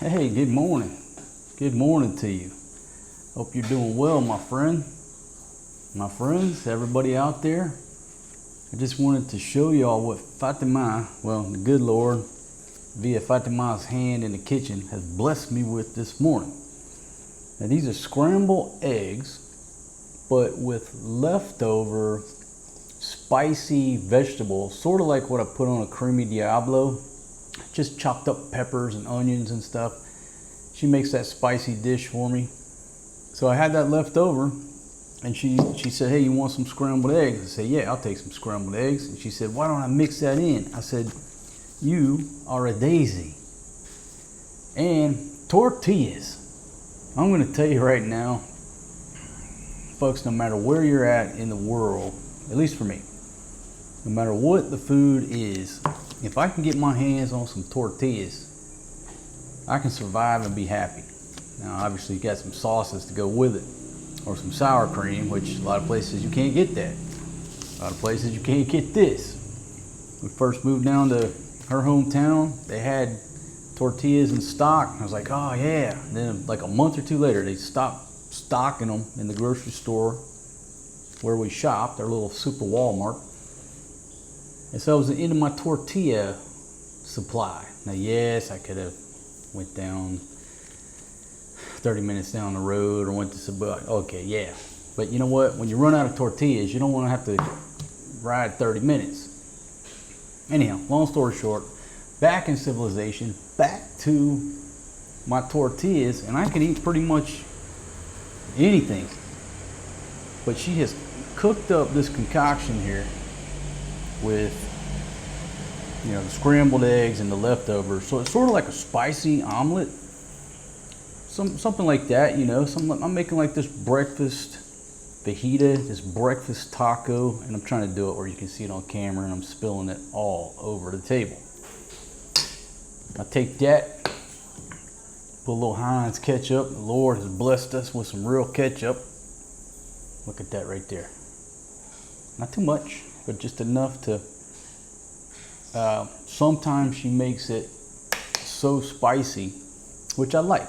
Hey, good morning. Good morning to you. Hope you're doing well, my friend. My friends, everybody out there. I just wanted to show y'all what Fatima, well, the good Lord, via Fatima's hand in the kitchen, has blessed me with this morning. Now, these are scrambled eggs, but with leftover spicy vegetables, sort of like what I put on a creamy Diablo. Just chopped up peppers and onions and stuff. She makes that spicy dish for me. So I had that left over, and she said, hey, you want some scrambled eggs? I said, yeah, I'll take some scrambled eggs. And she said, why don't I mix that in? I said, you are a daisy. And tortillas. I'm going to tell you right now, folks, no matter where you're at in the world, at least for me, no matter what the food is, if I can get my hands on some tortillas, I can survive and be happy. Now, obviously, you got some sauces to go with it, or some sour cream, which a lot of places you can't get that. A lot of places you can't get this. We first moved down to her hometown, they had tortillas in stock. I was like, oh yeah. And then like a month or two later, they stopped stocking them in the grocery store where we shopped, our little super Walmart. And so it was the end of my tortilla supply. Now, yes, I could have went down 30 minutes down the road or went to Subway. Okay, yeah. But you know what? When you run out of tortillas, you don't want to have to ride 30 minutes. Anyhow, long story short, back in civilization, back to my tortillas, and I can eat pretty much anything. But she has cooked up this concoction here with, you know, the scrambled eggs and the leftovers. So it's sort of like a spicy omelet, something like that, you know. I'm making like this breakfast fajita, this breakfast taco, and I'm trying to do it where you can see it on camera, and I'm spilling it all over the table. I take that, put a little Heinz ketchup. The Lord has blessed us with some real ketchup. Look at that right there. Not too much, but just enough to, sometimes she makes it so spicy, which I like.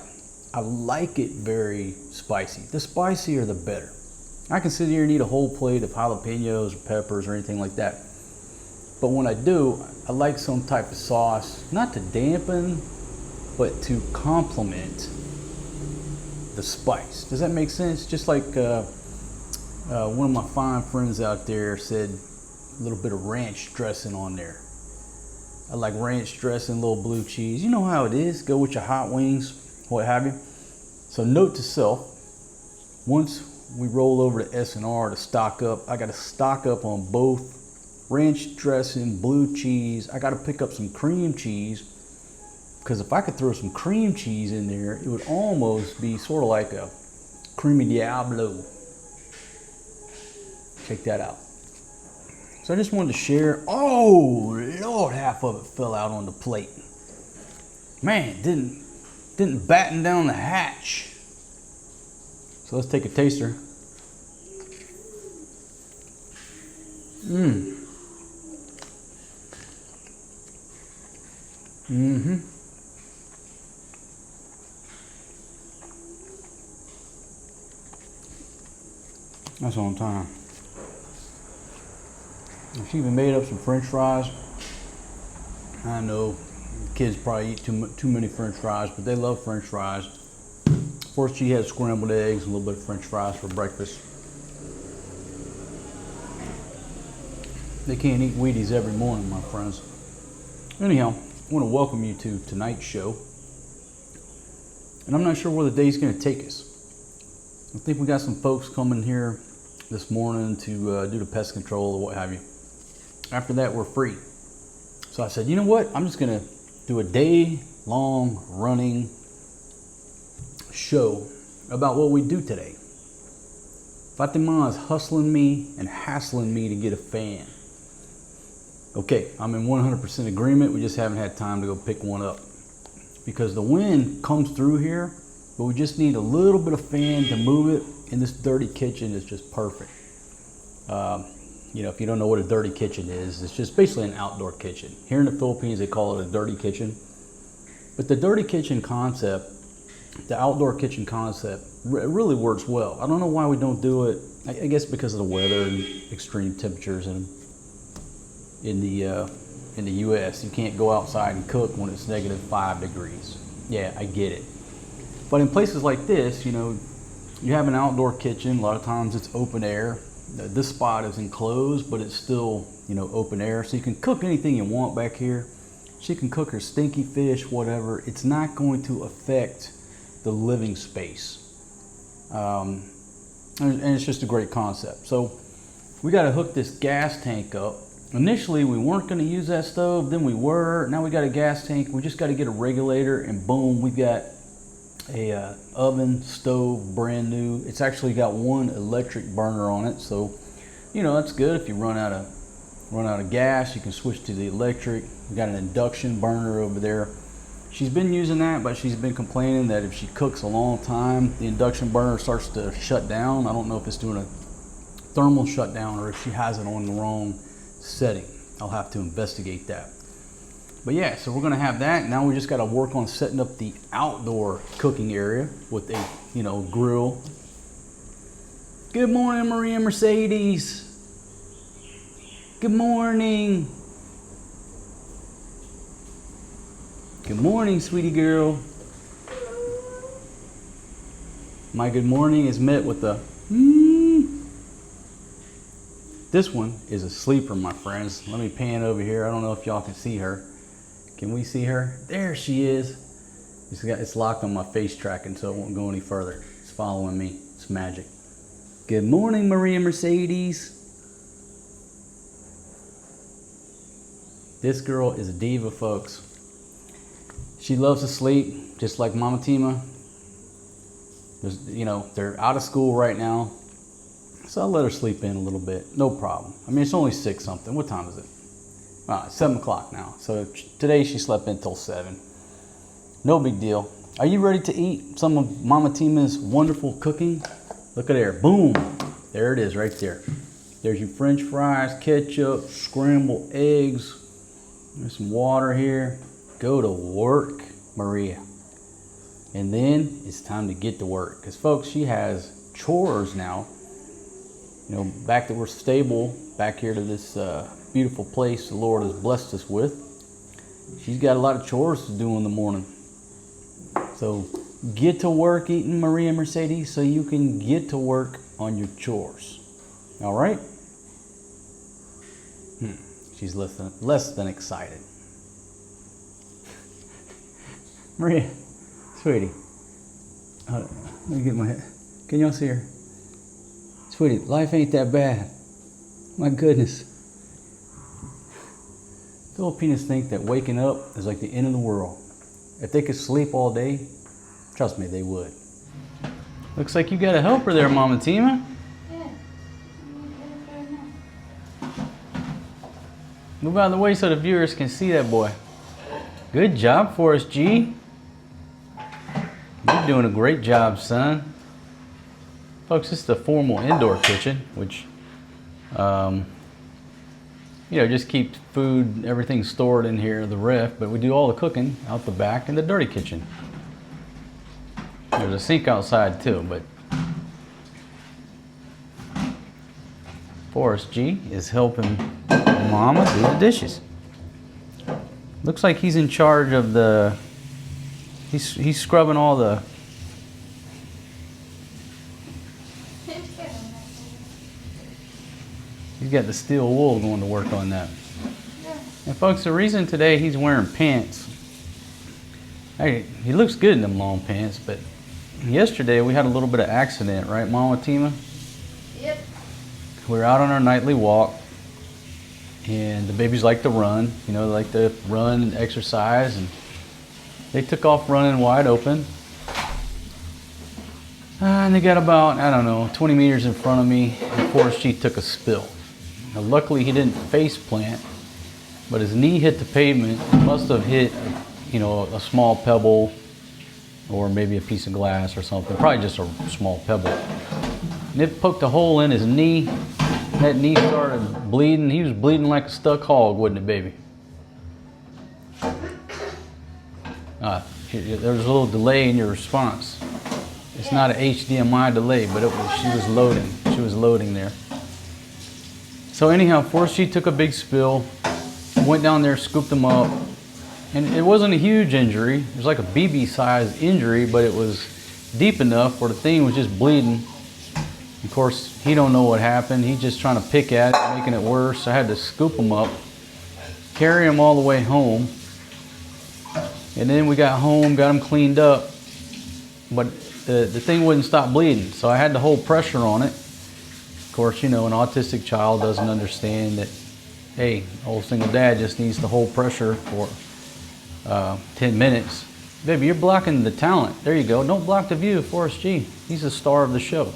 I like it very spicy. The spicier, the better. I can sit here and eat a whole plate of jalapenos or peppers or anything like that. But when I do, I like some type of sauce, not to dampen, but to complement the spice. Does that make sense? Just like one of my fine friends out there said, a little bit of ranch dressing on there. I like ranch dressing, a little blue cheese. You know how it is. Go with your hot wings, what have you. So note to self, once we roll over to S&R to stock up, I got to stock up on both ranch dressing, blue cheese. I got to pick up some cream cheese, because if I could throw some cream cheese in there, it would almost be sort of like a creamy Diablo. Check that out. So I just wanted to share. Oh Lord, half of it fell out on the plate. Man, didn't batten down the hatch. So let's take a taster. That's on time. She even made up some French fries. I know kids probably eat too many French fries, but they love French fries. Of course, she had scrambled eggs and a little bit of French fries for breakfast. They can't eat Wheaties every morning, my friends. Anyhow, I want to welcome you to tonight's show. And I'm not sure where the day's going to take us. I think we got some folks coming here this morning to do the pest control or what have you. After that, we're free. So I said, you know what? I'm just going to do a day-long running show about what we do today. Fatima is hustling me and hassling me to get a fan. Okay, I'm in 100% agreement. We just haven't had time to go pick one up, because the wind comes through here, but we just need a little bit of fan to move it, and this dirty kitchen is just perfect. You know, if you don't know what a dirty kitchen is, it's just basically an outdoor kitchen. Here in the Philippines, they call it a dirty kitchen. But the dirty kitchen concept, the outdoor kitchen concept, really works well. I don't know why we don't do it. I guess because of the weather and extreme temperatures in the U.S. You can't go outside and cook when it's -5 degrees. Yeah, I get it. But in places like this, you know, you have an outdoor kitchen. A lot of times it's open air. This spot is enclosed, but it's still, you know, open air. So you can cook anything you want back here. She can cook her stinky fish, whatever. It's not going to affect the living space. And it's just a great concept. So we got to hook this gas tank up. Initially, we weren't going to use that stove, then we were. Now we got a gas tank. We just got to get a regulator, and boom, we've got a oven, stove, brand new. It's actually got one electric burner on it, so you know that's good. If you run out of gas, you can switch to the electric. We got an induction burner over there. She's been using that, but she's been complaining that if she cooks a long time, the induction burner starts to shut down. I don't know if it's doing a thermal shutdown or if she has it on the wrong setting. I'll have to investigate that. But yeah, so we're gonna have that. Now we just gotta work on setting up the outdoor cooking area with a, you know, grill. Good morning, Maria Mercedes. Good morning. Good morning, sweetie girl. My good morning is met with a This one is a sleeper, my friends. Let me pan over here. I don't know if y'all can see her. Can we see her? There she is. It's locked on my face tracking, so it won't go any further. It's following me. It's magic. Good morning, Maria Mercedes. This girl is a diva, folks. She loves to sleep, just like Mama Tima. You know, they're out of school right now, so I'll let her sleep in a little bit. No problem. I mean, it's only 6 something. What time is it? It's 7 o'clock now. So today she slept until 7. No big deal. Are you ready to eat some of Mama Tima's wonderful cooking? Look at there. Boom. There it is right there. There's your French fries, ketchup, scrambled eggs. There's some water here. Go to work, Maria. And then it's time to get to work. Because, folks, she has chores now. You know, back that we're stable, back here to this beautiful place the Lord has blessed us with. She's got a lot of chores to do in the morning. So get to work eating, Maria Mercedes, so you can get to work on your chores. All right? She's less than excited. Maria, sweetie. Let me get my head. Can y'all see her? Sweetie, life ain't that bad. My goodness. Filipinos think that waking up is like the end of the world. If they could sleep all day, trust me, they would. Looks like you got a helper there, Mama Tima. Yeah. Move out of the way so the viewers can see that boy. Good job for us, G. You're doing a great job, son. Folks, this is the formal indoor kitchen, which, you know, just keeps food, everything stored in here, the ref, but we do all the cooking out the back in the dirty kitchen. There's a sink outside too, but Forrest G is helping Mama do the dishes. Looks like he's in charge of the, he's scrubbing all the, he's got the steel wool going to work on that. And folks, the reason today he's wearing pants, hey, he looks good in them long pants, but yesterday we had a little bit of accident, right, Mama Tima? Yep. We were out on our nightly walk, and the babies like to run, you know, they like to run and exercise, and they took off running wide open. And they got about, I don't know, 20 meters in front of me, and Forrest G took a spill. Now, luckily he didn't face plant, but his knee hit the pavement. It must have hit, you know, a small pebble or maybe a piece of glass or something, probably just a small pebble. And it poked a hole in his knee. That knee started bleeding. He was bleeding like a stuck hog, wasn't it, baby? There was a little delay in your response. It's not an HDMI delay, but she was loading. She was loading there. So anyhow, Forrest G took a big spill, went down there, scooped him up, and it wasn't a huge injury. It was like a BB-sized injury, but it was deep enough where the thing was just bleeding. Of course, he don't know what happened. He's just trying to pick at it, making it worse. So I had to scoop him up, carry him all the way home. And then we got home, got him cleaned up, but the thing wouldn't stop bleeding. So I had to hold pressure on it. Of course, you know, an autistic child doesn't understand that, hey, old single dad just needs to hold pressure for 10 minutes. Baby, you're blocking the talent. There you go. Don't block the view of Forrest G. He's the star of the show.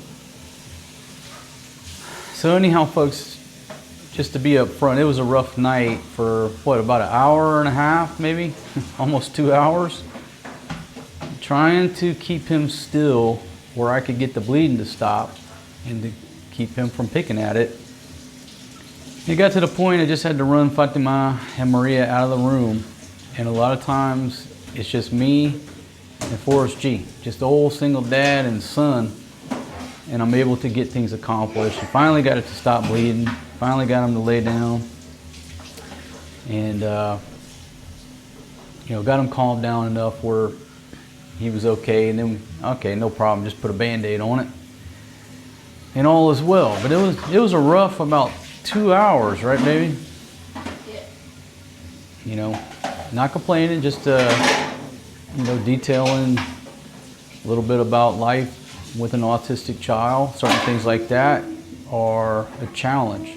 So anyhow, folks, just to be up front, it was a rough night for, what, about an hour and a half, maybe? Almost 2 hours. Trying to keep him still where I could get the bleeding to stop and to keep him from picking at it. It got to the point I just had to run Fatima and Maria out of the room. And a lot of times, it's just me and Forrest G. Just the old single dad and son. And I'm able to get things accomplished. I finally got it to stop bleeding. Finally got him to lay down. And, you know, got him calmed down enough where he was okay. And then, okay, no problem, just put a Band-Aid on it. And all is well. But it was a rough about 2 hours, right, baby? Yeah. You know, not complaining, just, you know, detailing a little bit about life with an autistic child. Certain things like that are a challenge.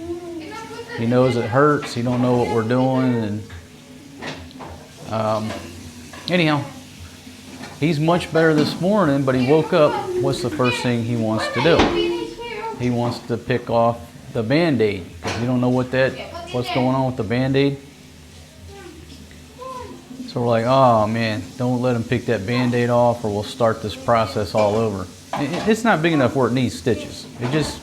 He knows it hurts. He don't know what we're doing. And anyhow, he's much better this morning, but he woke up. What's the first thing he wants to do? He wants to pick off the Band-Aid because you don't know what's going on with the Band-Aid. So we're like, oh man, don't let him pick that Band-Aid off or we'll start this process all over. It's not big enough where it needs stitches. It just,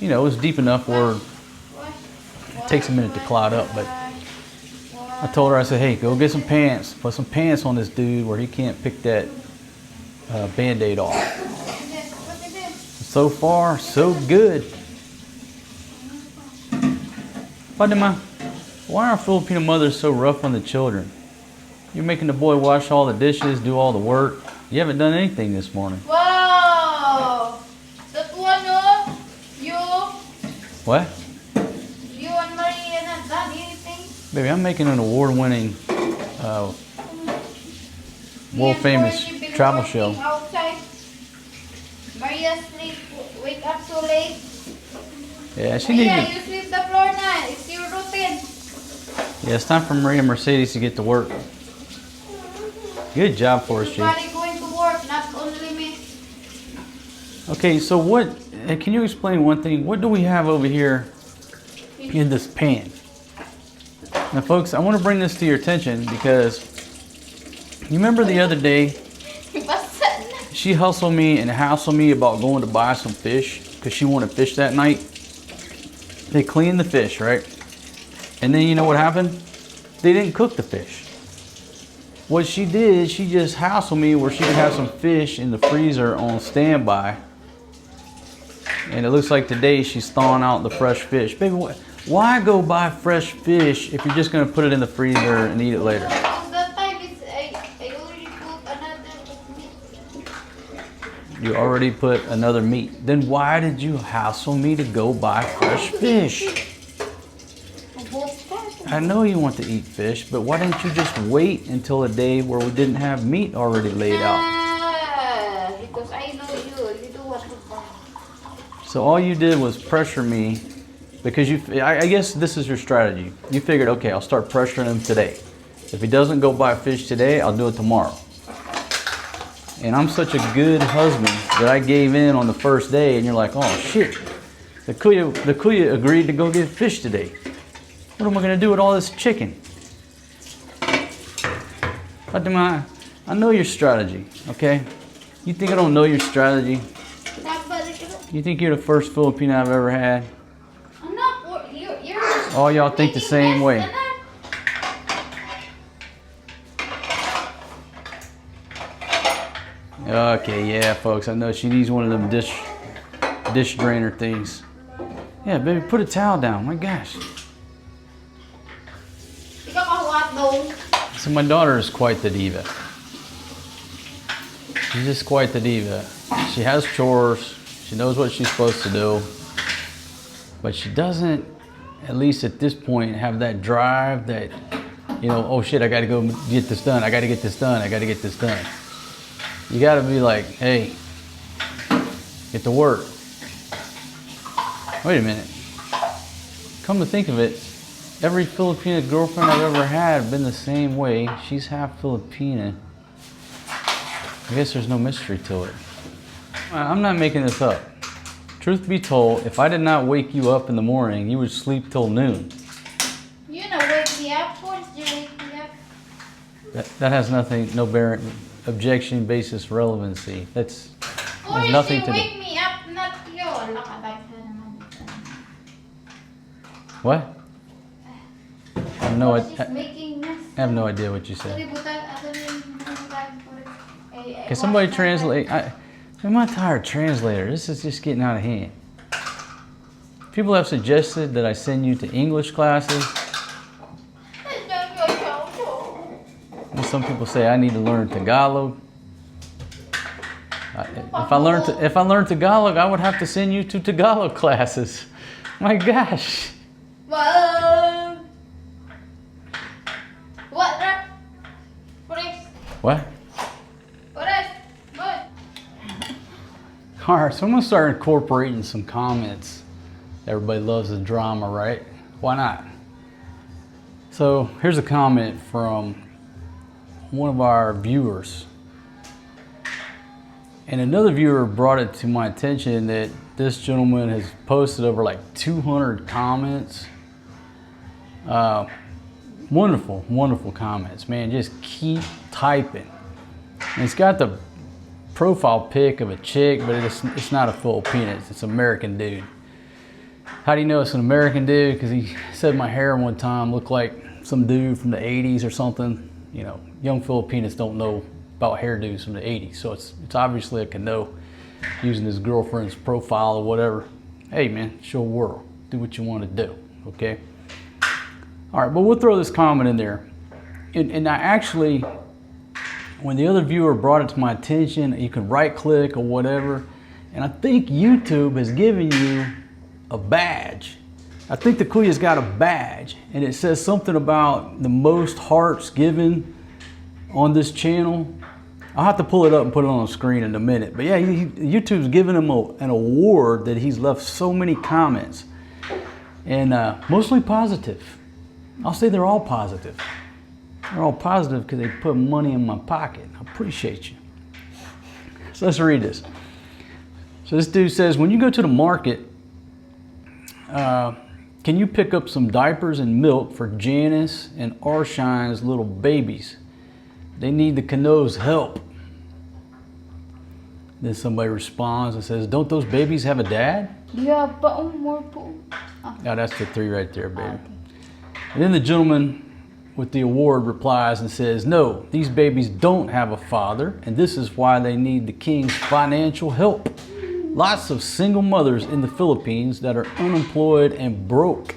you know, it's deep enough where it takes a minute to clot up. But I told her, I said, hey, go get some pants. Put some pants on this dude where he can't pick that Band-Aid off. So far, so good. Fatima, why are Filipino mothers so rough on the children? You're making the boy wash all the dishes, do all the work. You haven't done anything this morning. Wow! That one, oh, you. What? You and Maria not done anything? Baby, I'm making an award-winning, world-famous travel show. Outside. Maria sleep, wake up so late. Yeah, she Maria, needs you sleep the floor now. It's your routine. Yeah, it's time for Maria and Mercedes to get to work. Good job, Forrest G. Everybody going to work, not only me. Okay, so can you explain one thing? What do we have over here in this pan? Now, folks, I want to bring this to your attention because you remember the other day, she hustled me and hassled me about going to buy some fish because she wanted fish that night. They cleaned the fish, right? And then you know what happened? They didn't cook the fish. What she did, she just hassled me where she could have some fish in the freezer on standby. And it looks like today she's thawing out the fresh fish. Baby, why go buy fresh fish if you're just going to put it in the freezer and eat it later? That time I already put another meat. You already put another meat. Then why did you hassle me to go buy fresh fish? I know you want to eat fish, but why didn't you just wait until a day where we didn't have meat already laid out? Because I know you don't want to buy. So all you did was pressure me because I guess this is your strategy. You figured, okay, I'll start pressuring him today. If he doesn't go buy fish today, I'll do it tomorrow. And I'm such a good husband that I gave in on the first day and you're like, oh shit, the kuya agreed to go get fish today. What am I going to do with all this chicken? Fatima, I know your strategy, okay? You think I don't know your strategy? You think you're the first Filipino I've ever had? I'm not. You're All y'all think the same way. Okay, yeah, folks, I know she needs one of them dish drainer things. Yeah, baby, put a towel down. My gosh. So my daughter is quite the diva. She's just quite the diva. She has chores. She knows what she's supposed to do. But she doesn't, at least at this point, have that drive that, you know, oh shit, I gotta go get this done. I gotta get this done. I gotta get this done. You gotta be like, hey, get to work. Wait a minute. Come to think of it, every Filipina girlfriend I've ever had been the same way. She's half Filipina. I guess there's no mystery to it. I'm not making this up. Truth be told, if I did not wake you up in the morning, you would sleep till noon. You know, wake me up. Once you wake me up. That has nothing, no bearing, objection, basis, relevancy. That's there's Or nothing you to do. wake me up, not you. What? I have no She's making mess. I have no idea what you said. Can Can somebody translate? I'm not tired of translator. This is just getting out of hand. People have suggested that I send you to English classes. And some people say I need to learn Tagalog. If I learn Tagalog, I would have to send you to Tagalog classes. My gosh. What? What? All right, so I'm gonna start incorporating some comments. Everybody loves the drama, right? Why not? So here's a comment from one of our viewers. And another viewer brought it to my attention that this gentleman has posted over like 200 comments. Wonderful, wonderful comments, man. Just keep typing. And it's got the profile pic of a chick, but it's not a Filipino, it's an American dude. How do you know it's an American dude? Because he said my hair one time looked like some dude from the 80s or something. You know, young Filipinos don't know about hairdos from the 80s, so it's obviously a Cano using his girlfriend's profile or whatever. Hey man, show world, do what you want to do, okay? All right, but we'll throw this comment in there. And I actually, when the other viewer brought it to my attention, you can right click or whatever, and I think YouTube has given you a badge. I think the Kuya's got a badge, and it says something about the most hearts given on this channel. I'll have to pull it up and put it on the screen in a minute. But yeah, YouTube's giving him an award that he's left so many comments, and mostly positive. I'll say they're all positive. They're all positive because they put money in my pocket. I appreciate you. So let's read this. So this dude says, when you go to the market, can you pick up some diapers and milk for Janice and Arshine's little babies? They need the Cano's help. Then somebody responds and says, don't those babies have a dad? Yeah, but more po. Yeah, that's the 3 right there, baby. And then the gentleman with the award replies and says, no, these babies don't have a father, and this is why they need the king's financial help. Lots of single mothers in the Philippines that are unemployed and broke.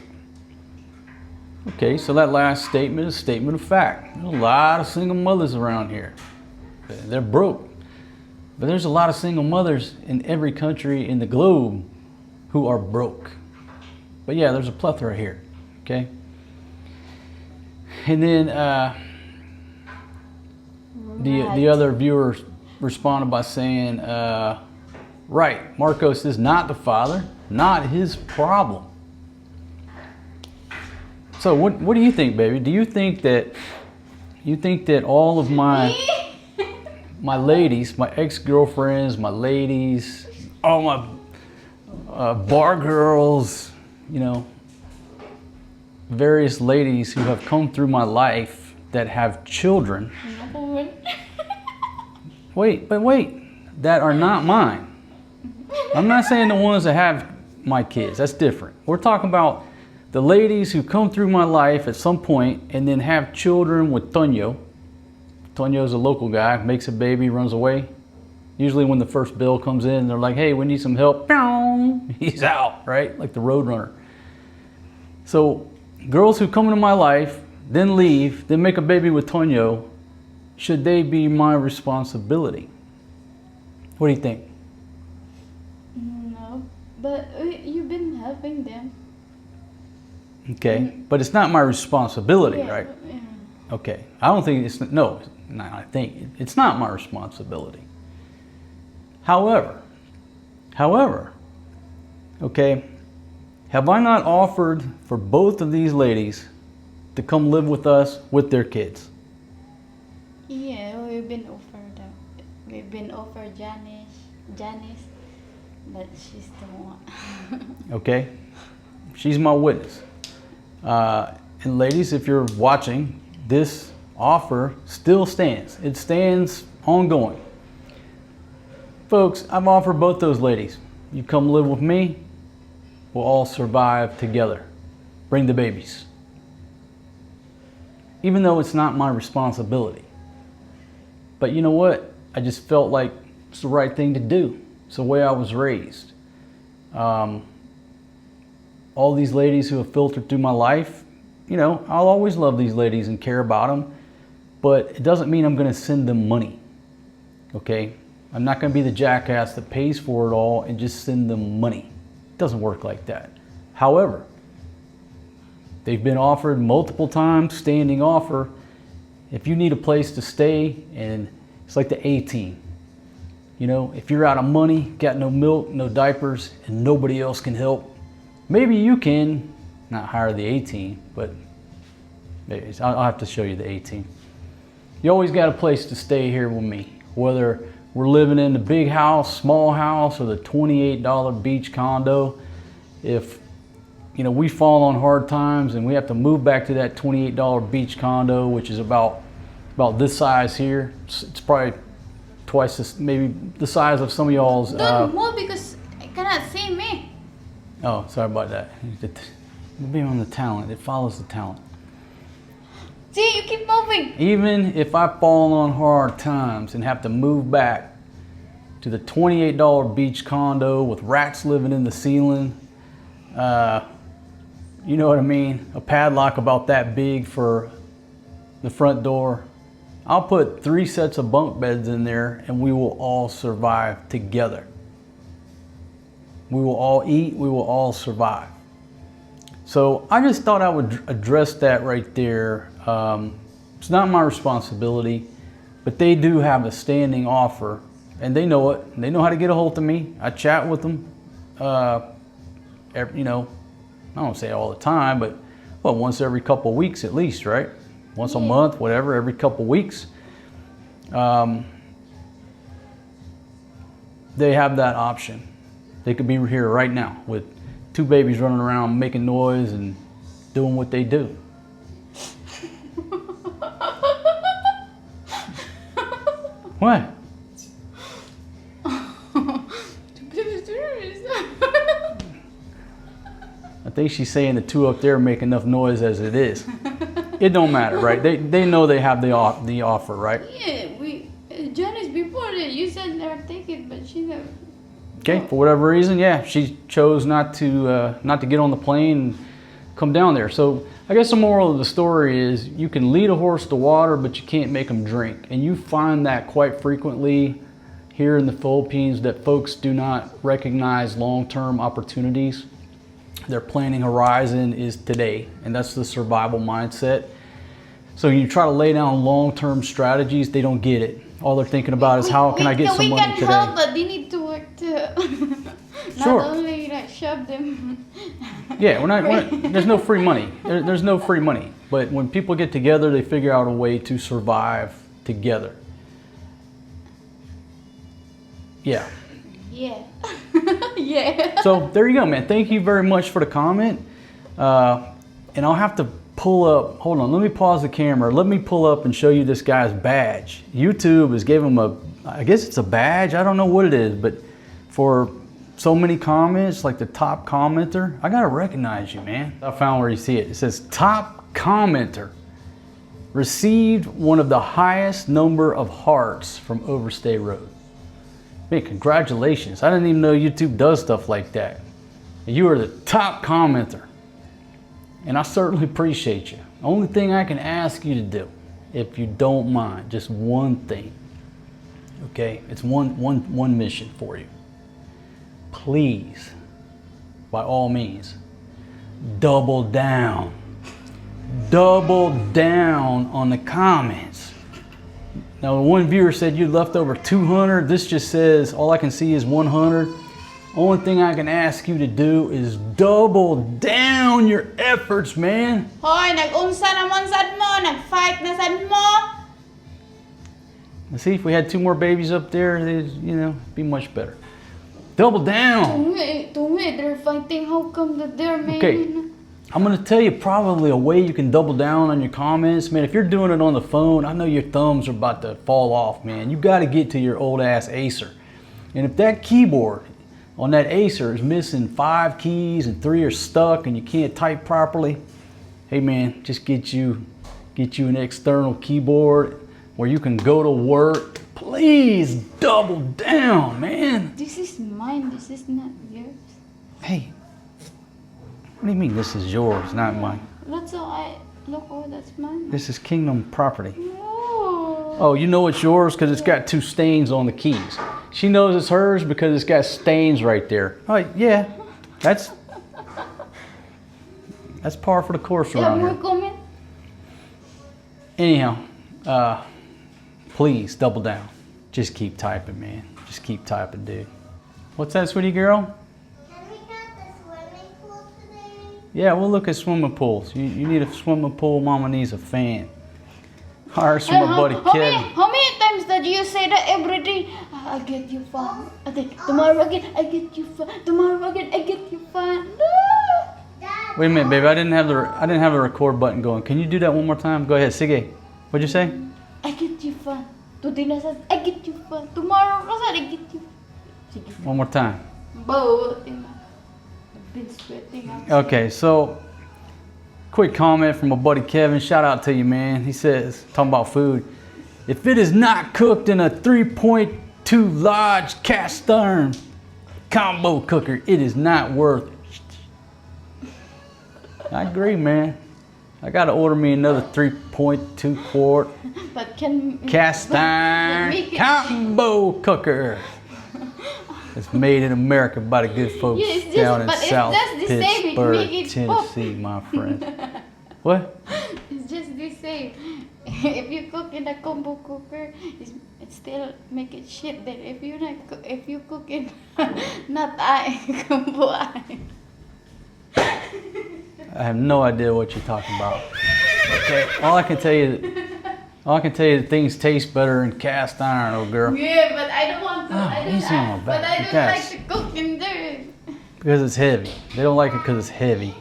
Okay, so that last statement is a statement of fact. There's a lot of single mothers around here. They're broke. But there's a lot of single mothers in every country in the globe who are broke. But yeah, there's a plethora here, okay? And then the other viewer responded by saying, right, Marcos is not the father, not his problem. So what do you think, baby? Do you think that all of my ladies, my ex-girlfriends, my ladies, all my bar girls, you know, various ladies who have come through my life that have children, wait, that are not mine. I'm not saying the ones that have my kids, that's different. We're talking about the ladies who come through my life at some point and then have children with Tonyo. Tonyo's a local guy, makes a baby, runs away. Usually when the first bill comes in, they're like, hey, we need some help. He's out, right? Like the road runner. So girls who come into my life, then leave, then make a baby with Tonyo, should they be my responsibility? What do you think? No, but you've been helping them. Okay, but it's not my responsibility, Yeah, right? yeah. Okay, I don't think it's, no, I think it's not my responsibility. However, okay, have I not offered for both of these ladies to come live with us with their kids? Yeah, we've been offered. We've been offered Janice, but she's the one. Okay, she's my witness. And ladies, if you're watching, this offer still stands. It stands ongoing. Folks, I've offered both those ladies. You come live with me, we'll all survive together. Bring the babies. Even though it's not my responsibility. But you know what? I just felt like it's the right thing to do. It's the way I was raised. All these ladies who have filtered through my life, you know, I'll always love these ladies and care about them, but it doesn't mean I'm going to send them money. Okay? I'm not going to be the jackass that pays for it all and just send them money. It doesn't work like that. However, they've been offered multiple times, standing offer. If you need a place to stay, and it's like the A-team. You know, if you're out of money, got no milk, no diapers, and nobody else can help, maybe you can not hire the A-team, but I'll have to show you the A-team. You always got a place to stay here with me, whether we're living in the big house, small house, or the $28 beach condo. If you know we fall on hard times and we have to move back to that $28 beach condo, which is about this size here, it's probably twice this, maybe the size of some of y'all's. Don't move because I cannot see me. Oh, sorry about that. Being on the talent, it follows the talent. See, you keep moving. Even if I fall on hard times and have to move back to the $28 beach condo with rats living in the ceiling, you know what I mean? A padlock about that big for the front door. I'll put 3 sets of bunk beds in there and we will all survive together. We will all eat, we will all survive. So I just thought I would address that right there. It's not my responsibility, but they do have a standing offer and they know it. They know how to get a hold of me. I chat with them, you know, I don't say all the time, but well, once every couple of weeks at least, right? Once a month, whatever, every couple of weeks. They have that option. They could be here right now with 2 babies running around making noise and doing what they do. What? I think she's saying the 2 up there make enough noise as it is. It don't matter, right? They know they have the offer, right? Yeah, Janice before that you said never take it, but she never. Okay, for whatever reason, yeah, she chose not to get on the plane and come down there. So I guess the moral of the story is you can lead a horse to water, but you can't make them drink. And you find that quite frequently here in the Philippines, that folks do not recognize long-term opportunities. Their planning horizon is today, and that's the survival mindset. So you try to lay down long-term strategies, they don't get it. All they're thinking about is how can I get some money today. We can help, but they need to work too. Sure. Not only like shove them. Yeah, there's no free money. There's no free money. But when people get together, they figure out a way to survive together. Yeah. Yeah. Yeah. So there you go, man. Thank you very much for the comment. And I'll have to pull up, hold on, let me pause the camera. Let me pull up and show you this guy's badge. YouTube has given him I guess it's a badge. I don't know what it is, but for so many comments, like the top commenter, I gotta recognize you, man. I found where you see it. It says top commenter. Received one of the highest number of hearts from Overstay Road. Man, congratulations. I didn't even know YouTube does stuff like that. You are the top commenter. And I certainly appreciate you. The only thing I can ask you to do, if you don't mind, just one thing. Okay? It's one mission for you. Please, by all means, double down. Double down on the comments. Now, one viewer said you left over 200. This just says, all I can see is 100. Only thing I can ask you to do is double down your efforts, man. Hoy, nag-unsa naman sad mo, nag-fight na sad mo. Let's see if we had 2 more babies up there, it'd, you know, be much better. Double down. Tungi, they're fighting. How come that they're making? Okay, I'm gonna tell you probably a way you can double down on your comments. Man, if you're doing it on the phone, I know your thumbs are about to fall off, man. You gotta get to your old ass Acer. And if that keyboard on that Acer is missing 5 keys and 3 are stuck and you can't type properly, hey man, just get you an external keyboard where you can go to work. Please double down, man. This is mine, this is not yours. Hey, what do you mean this is yours, not mine? That's all look, oh, that's mine. This is kingdom property. No. Oh, you know it's yours because it's got 2 stains on the keys. She knows it's hers because it's got stains right there. Oh, yeah, that's par for the course around here. Comment? Anyhow, please double down. Just keep typing, man. Just keep typing, dude. What's that, sweetie girl? Can we go to the swimming pool today? Yeah, we'll look at swimming pools. You need a swimming pool, mama needs a fan. Hires from my buddy Kevin. How many times did you say that every day? I get you fun. I think tomorrow again I get you fun. Tomorrow again I get you fun. No. Wait a minute, baby. I didn't have the record button going. Can you do that one more time? Go ahead, sige. What'd you say? I get you fun. Today nasad I get you fun. Tomorrow nasad I get you. Sige. One more time. Both. I've been sweating out. Okay, so quick comment from my buddy Kevin. Shout out to you, man. He says, talking about food, if it is not cooked in a 3.2 large cast iron combo cooker, it is not worth it. I agree, man. I gotta order me another 3.2 quart But can cast iron combo cooker. It's made in America by the good folks down in South Pittsburgh, Tennessee, my friend. What? It's just the same. If you cook in a combo cooker, it still make it shit. Then if you cook in not combo iron. I have no idea what you're talking about. Okay, all I can tell you that things taste better in cast iron, old girl. Yeah, but I don't want to. But I don't like to cook in there. Because it's heavy. They don't like it because it's heavy.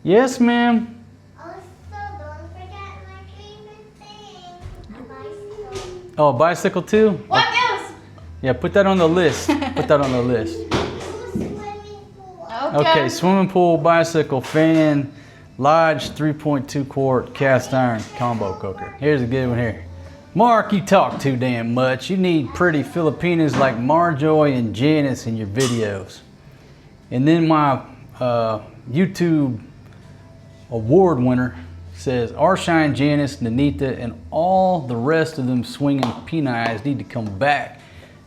Yes, ma'am. Also, don't forget my favorite thing, a bicycle. Oh, a bicycle too? What else? Yeah, put that on the list. Put that on the list. Okay, swimming pool, bicycle, fan, large 3.2 quart cast iron combo cooker. Here's a good one here. Mark, you talk too damn much. You need pretty Filipinas like Marjoy and Janice in your videos. And then my YouTube award winner says, Arshine, Janice, Nanita, and all the rest of them swinging peneyes need to come back.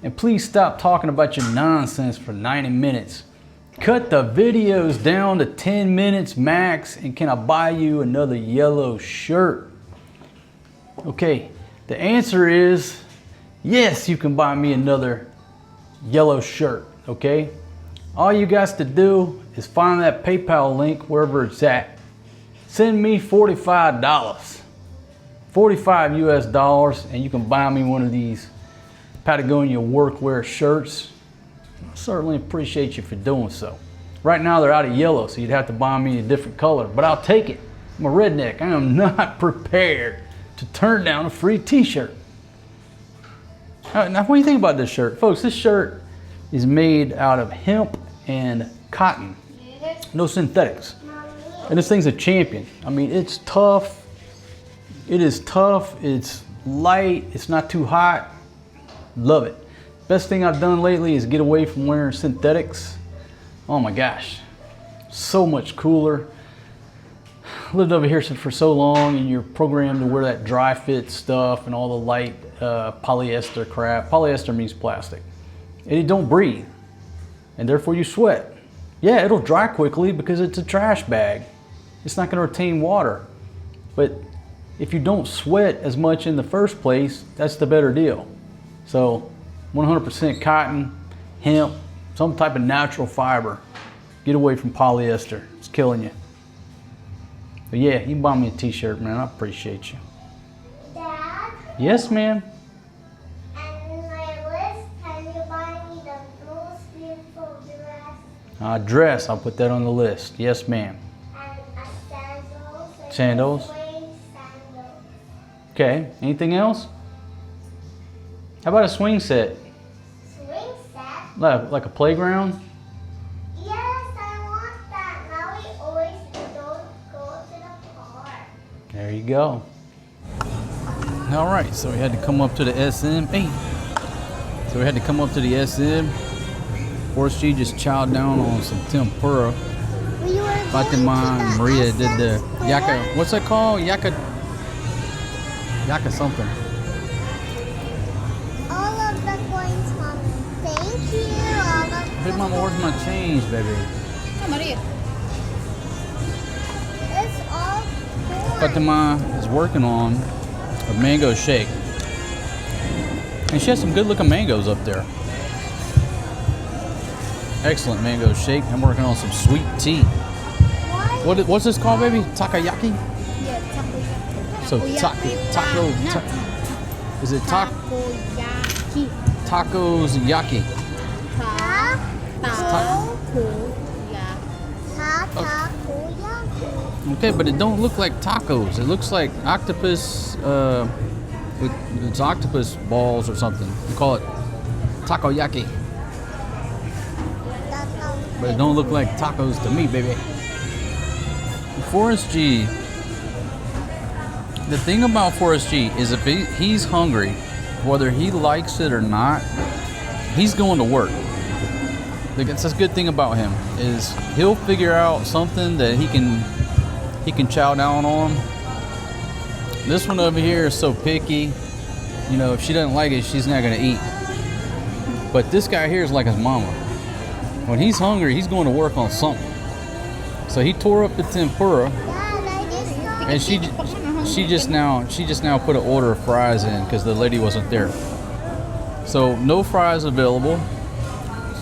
And please stop talking about your nonsense for 90 minutes. Cut the videos down to 10 minutes max, and can I buy you another yellow shirt? Okay, the answer is yes, you can buy me another yellow shirt, okay? All you guys to do is find that PayPal link wherever it's at. Send me $45, 45 US dollars, and you can buy me one of these Patagonia workwear shirts. I certainly appreciate you for doing so. Right now they're out of yellow, so you'd have to buy me a different color, but I'll take it. I'm a redneck. I am not prepared to turn down a free t-shirt. Now what do you think about this shirt? Folks, this shirt is made out of hemp and cotton. No synthetics. And this thing's a champion. I mean, it's tough. It is tough. It's light. It's not too hot. Love it. Best thing I've done lately is get away from wearing synthetics. Oh my gosh, so much cooler. Lived over here for so long, and you're programmed to wear that dry fit stuff and all the light polyester crap. Polyester means plastic, and it don't breathe, and therefore you sweat. Yeah, it'll dry quickly because it's a trash bag. It's not going to retain water, but if you don't sweat as much in the first place, that's the better deal. So 100% cotton, hemp, some type of natural fiber. Get away from polyester. It's killing you. But yeah, you buy me a t-shirt, man. I appreciate you. Dad? Yes, ma'am. And in my list, can you buy me the most beautiful dress? Dress, I'll put that on the list. Yes, ma'am. And a sandals? Sandals? Swing sandals. Okay, anything else? How about a swing set? Swing set? Like a playground? Yes, I want that. Now we always don't go to the park. There you go. All right, so we had to come up to the SM. Hey. So we had to come up to the SM. Forrest G just chowed down on some tempura. We were Fatima and Maria did the yaka. What's that called? Yaka something. All of the coins, Mommy. Thank you. All of Hey, Mama, where's my change, baby? Oh, Maria. It's all coins. Fatima is working on a mango shake. And she has some good looking mangoes up there. Excellent mango shake. I'm working on some sweet tea. What's this called, baby? Takoyaki? Yeah, takoyaki. So taco. Is it Takoyaki. tacos yaki? Okay, but it don't look like tacos. It looks like octopus. It's octopus balls or something. We call it takoyaki, but it don't look like tacos to me, baby. Forrest G. The thing about Forrest G is if he's hungry, whether he likes it or not, he's going to work. That's a good thing about him is he'll figure out something that he can chow down on. This one over here is so picky. You know, if she doesn't like it, she's not gonna eat. But this guy here is like his mama. When he's hungry, he's going to work on something. So he tore up the tempura, and she just now put an order of fries in because the lady wasn't there. So no fries available.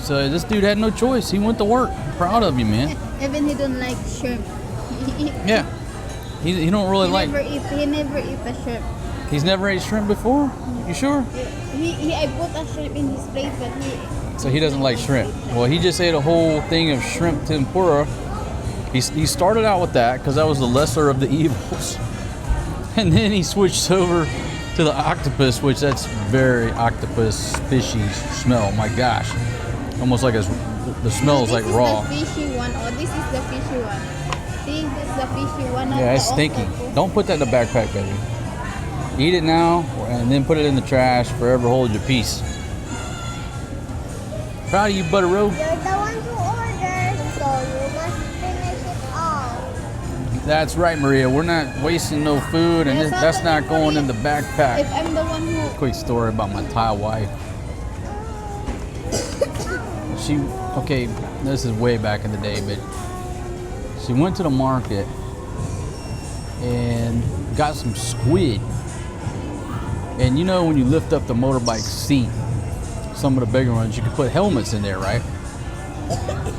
So this dude had no choice. He went to work. Proud of you, man. Even he don't like shrimp. Yeah. He don't really like. He never eat a shrimp. He's never ate shrimp before? You sure? I put a shrimp in his plate, but So he doesn't like shrimp. Well, he just ate a whole thing of shrimp tempura. He started out with that because that was the lesser of the evils. And then he switched over to the octopus, which that's very octopus fishy smell. My gosh. Almost like the smell is like raw. This is the fishy one, or this is the fishy one. See, this is the fishy one. Yeah, it's stinky. Don't put that in the backpack, baby. Eat it now, and then put it in the trash. Forever hold your peace. Proud of you, Butter Road. You're the one who ordered, so you must finish it all. That's right, Maria. We're not wasting no food, and that's not going in the backpack. If I'm the one who... Quick story about my Thai wife. Okay, this is way back in the day, but she went to the market and got some squid. And you know when you lift up the motorbike seat, some of the bigger ones, you can put helmets in there, right?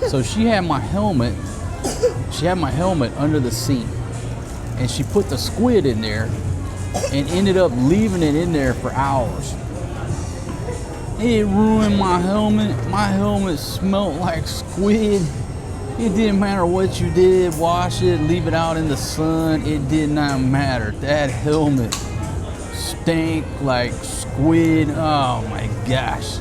So she had my helmet under the seat, and she put the squid in there and ended up leaving it in there for hours. It ruined my helmet. My helmet smelled like squid. It didn't matter what you did, wash it, leave it out in the sun, it did not matter. That helmet stank like squid. Oh my gosh.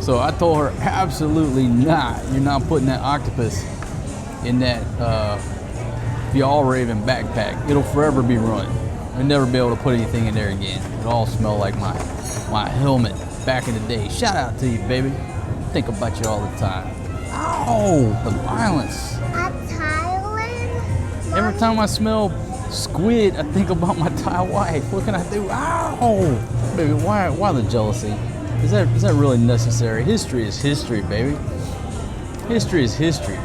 So I told her, absolutely not. You're not putting that octopus in that Fjallraven backpack. It'll forever be ruined. You'll never be able to put anything in there again. It'll all smell like my helmet. back in the day. Shout out to you, baby. Think about you all the time. Oh, the violence. Thailand? Every time I smell squid, I think about my Thai wife. What can I do? Ow! Baby, why the jealousy? Is that really necessary? History is history, baby. History is history.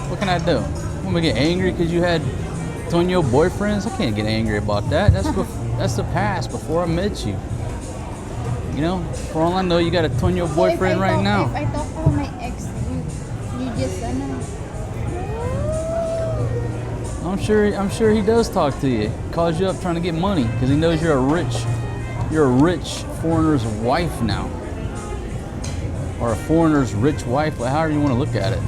What can I do? I'm gonna get angry because you had Tonyo boyfriends? I can't get angry about that. That's the past before I met you. You know, for all I know, you got a Tonyo boyfriend right now. If I talk to my ex, you just I'm sure he does talk to you. Calls you up trying to get money because he knows you're a rich foreigner's wife now, or a foreigner's rich wife, however you want to look at it.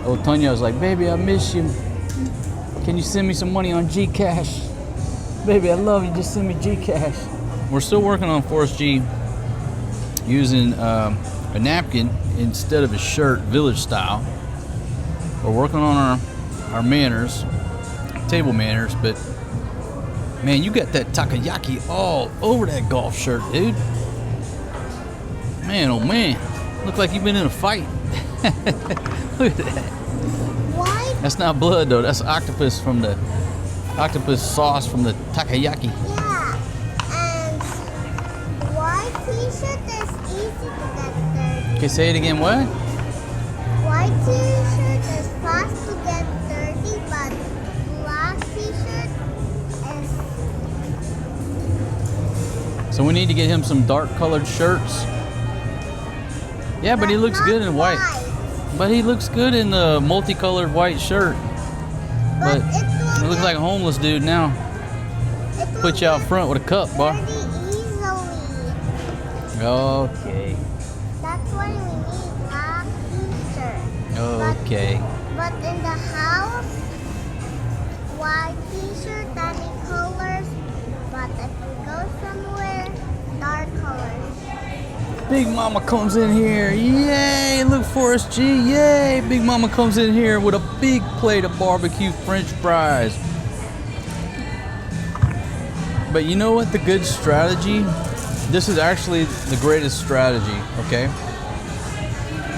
Oh, Tonyo's like, baby, I miss you. Can you send me some money on Gcash? Baby, I love you. Just send me Gcash. We're still working on Forrest G using a napkin instead of a shirt, village style. We're working on our manners, table manners, but man, you got that takoyaki all over that golf shirt, dude. Man, oh man, look like you've been in a fight. Look at that. Why? That's not blood though. That's octopus sauce from the takoyaki. Yeah. And white t-shirt is easy to get dirty. Okay, say it again. What? White t-shirt is fast to get dirty, but black t-shirt is... So we need to get him some dark colored shirts. Yeah, but he looks not good in white. But he looks good in the multicolored white shirt. But he looks like a homeless dude now. Put you out front with a cup, bar. Dirty easily. Okay. That's why we need black t-shirt. Okay. But in the house, white t-shirt, any colors. But if we go somewhere, dark colors. Big Mama comes in here. Yay! Look, Forrest G. Yay! Big Mama comes in here with a big plate of barbecue French fries. But you know what? The good strategy? This is actually the greatest strategy, okay?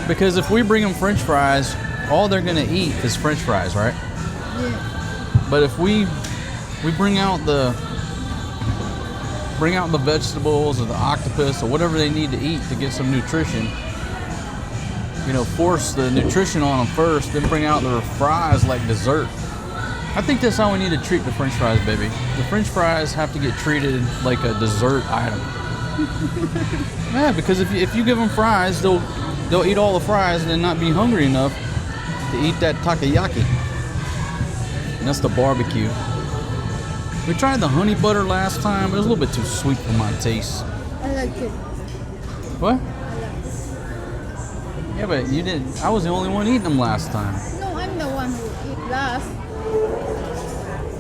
Because if we bring them French fries, all they're gonna eat is French fries, right? Yeah. But if we bring out the vegetables or the octopus or whatever they need to eat to get some nutrition, you know, force the nutrition on them first, then bring out their fries like dessert. I think that's how we need to treat the French fries, baby. The French fries have to get treated like a dessert item. Yeah, because if you give them fries, they'll eat all the fries and then not be hungry enough to eat that takoyaki. And that's the barbecue. We tried the honey butter last time, but it was a little bit too sweet for my taste. I like it. What? Yeah, but you didn't. I was the only one eating them last time. No, I'm the one who eat last.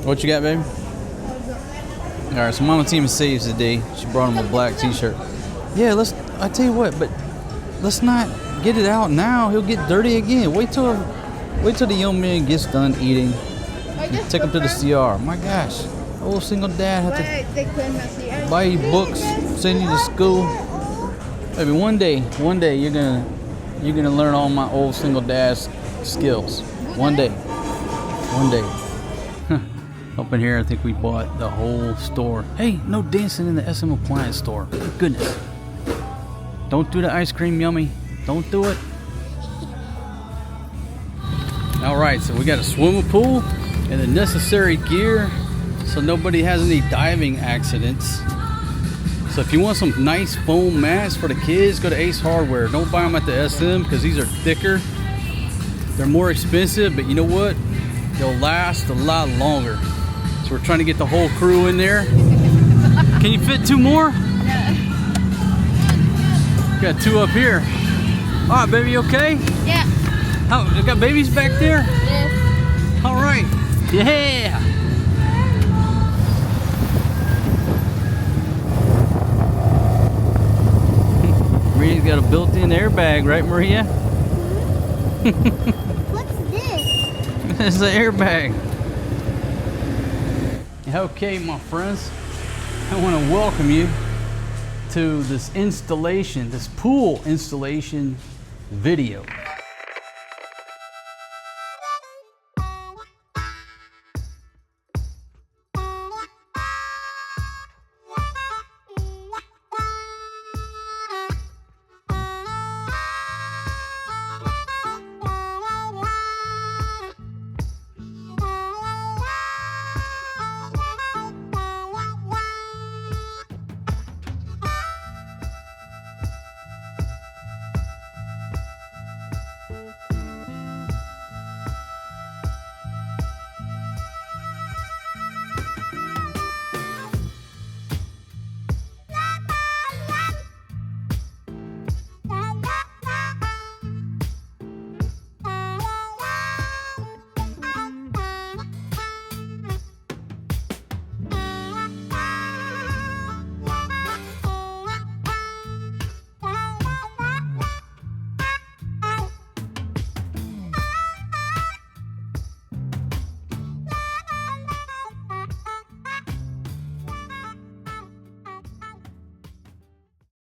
What you got, baby? All right, so Mama Tima saves the day. She brought him a black T-shirt. Yeah, I tell you what, but let's not get it out now. He'll get dirty again. Wait till the young man gets done eating. Take him to the CR. My gosh, old single dad have to buy you books, send you to school. Maybe one day you're gonna learn all my old single dad's skills. One day. Up in here, I think we bought the whole store. Hey, no dancing in the SM appliance store. For goodness. Don't do the ice cream, yummy. Don't do it. All right, so we got a swimming pool and the necessary gear so nobody has any diving accidents. So if you want some nice foam mats for the kids, go to Ace Hardware. Don't buy them at the SM because these are thicker. They're more expensive, but you know what? They'll last a lot longer. So we're trying to get the whole crew in there. Can you fit two more? Yeah. Got two up here. All right, baby, you okay? Yeah. Oh, you got babies back there? Yes. All right. Yeah. Maria's got a built-in airbag, right, Maria? What's this? It's an airbag. Okay, my friends, I want to welcome you to this installation, this pool installation video.